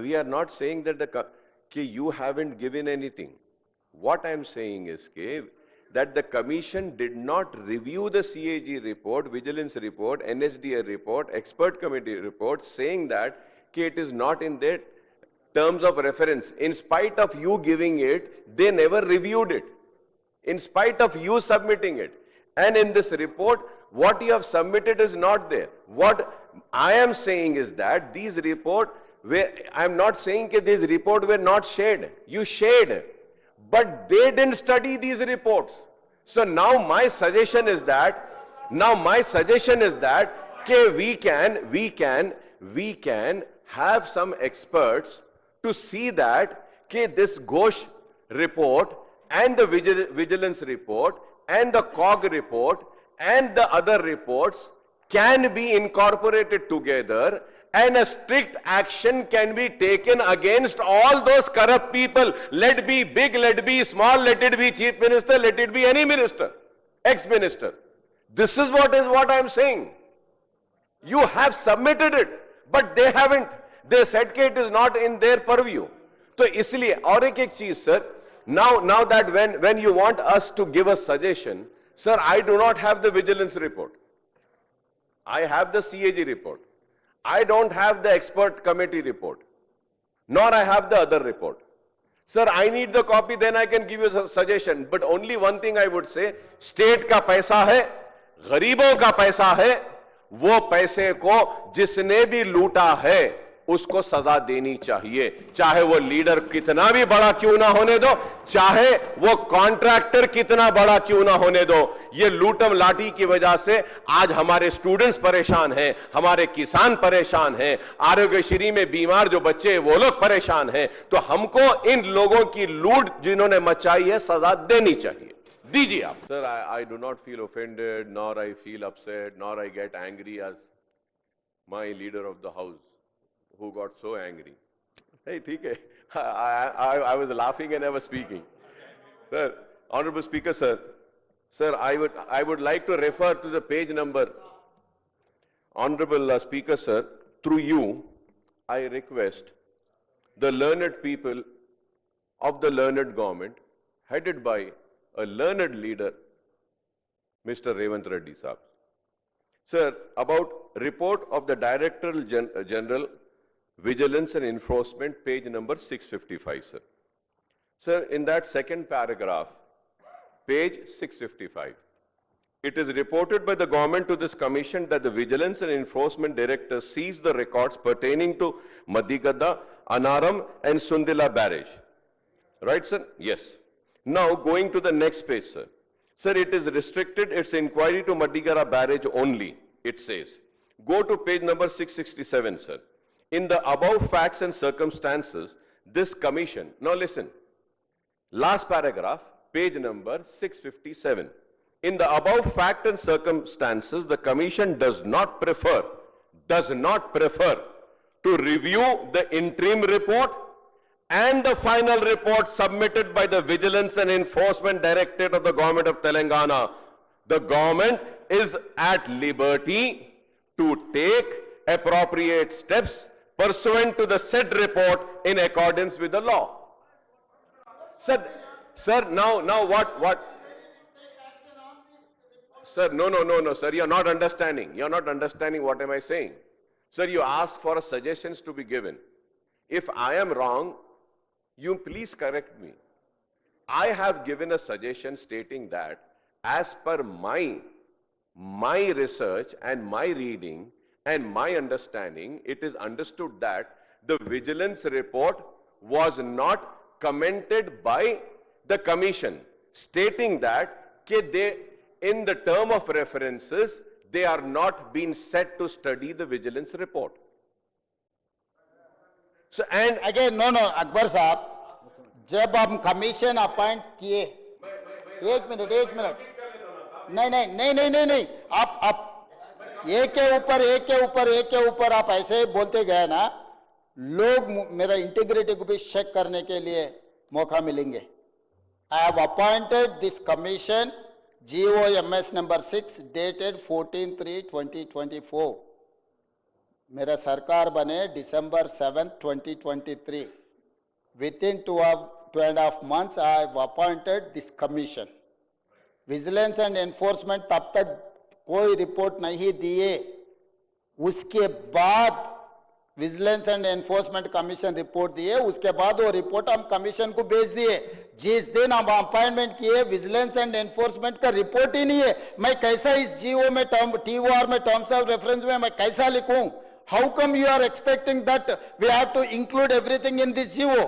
we are not saying that you haven't given anything. What I am saying is that the commission did not review the CAG report, vigilance report, NSDA report, expert committee report, saying that it is not in their terms of reference. In spite of you giving it, they never reviewed it. In spite of you submitting it. And in this report, what you have submitted is not there. What I am saying is that these reports, I am not saying that these reports were not shared. You shared. But they didn't study these reports. So now my suggestion is that, we can have some experts to see that this Ghosh report and the vigilance report and the COG report and the other reports can be incorporated together, and a strict action can be taken against all those corrupt people. Let it be big, let it be small, let it be chief minister, let it be any minister, ex-minister. This is what I am saying. You have submitted it, but they haven't. They said that it is not in their purview. So isliye aur ek cheez, sir. Now that when you want us to give a suggestion, sir, I do not have the vigilance report. I have the CAG report. I don't have the expert committee report, nor I have the other report. Sir, I need the copy, then I can give you a suggestion. But only one thing I would say, state का पैसा है, गरीबों का पैसा है, वो पैसे को जिसने भी लूटा है, उसको सजा देनी चाहिए. चाहे वो लीडर कितना भी बड़ा क्यों ना होने दो, चाहे वो कॉन्ट्रैक्टर कितना बड़ा क्यों ना होने दो. ये लूटम लाठी की वजह से आज हमारे स्टूडेंट्स परेशान हैं, हमारे किसान परेशान हैं, आरोग्यश्री में बीमार जो बच्चे हैं वो लोग परेशान हैं. तो हमको इन लोगों की लूट जिन्होंने मचाई है सजा देनी चाहिए. दीजिए आप. Sir, I do not feel offended, nor I feel upset, nor I get angry as my leader of the house who got so angry. Hey, theek hai. I was laughing and I was speaking. Sir, Honorable Speaker, sir, I would like to refer to the page number. Honorable Speaker, sir, through you, I request the learned people of the learned government, headed by a learned leader, Mr. Revant Reddy Saab. Sir, about report of the Director General Vigilance and Enforcement, page number 655, sir. Sir, in that second paragraph, page 655, it is reported by the government to this commission that the Vigilance and Enforcement Director seized the records pertaining to Madigadda, Anaram and Sundila barrage. Right, sir? Yes. Now, going to the next page, sir. Sir, it is restricted its inquiry to Madigadda barrage only, it says. Go to page number 667, sir. In the above facts and circumstances, this commission, now listen, last paragraph, page number 657. In the above fact and circumstances, the commission does not prefer to review the interim report and the final report submitted by the Vigilance and Enforcement Directorate of the Government of Telangana. The government is at liberty to take appropriate steps pursuant to the said report in accordance with the law. Sir, now what? Sir, no, sir, you're not understanding. You're not understanding what am I saying. Sir, you ask for suggestions to be given. If I am wrong, you please correct me. I have given a suggestion stating that as per my research and my reading, and my understanding, it is understood that the vigilance report was not commented by the commission, stating that they, in the term of references, they are not being set to study the vigilance report. So, and again, no, Akbar Saab, जब हम commission appoint किए, एक minute, नहीं, आप एक के ऊपर आप ऐसे बोलते गए ना, लोग मेरा इंटीग्रिटी को भी चेक करने के लिए मौका मिलेंगे. I have appointed this commission, GOMS number 6, dated 14/3/2024. मेरा सरकार बने December 7, 2023. Within 2.5 months, I have appointed this commission. Vigilance and enforcement तब तक कोई रिपोर्ट नहीं दिए, उसके बाद vigilance and enforcement commission report दिए, उसके बाद वो रिपोर्ट हम कमीशन को भेज दिए। जिस दिन हम अपॉइंटमेंट किए विजिलेंस एंड एनफोर्समेंट का रिपोर्ट ही नहीं है, मैं कैसा इस जीओ में TOR में टर्म्स ऑफ रेफरेंस में मैं कैसा लिखूं? How come you are expecting that we have to include everything in this Jio?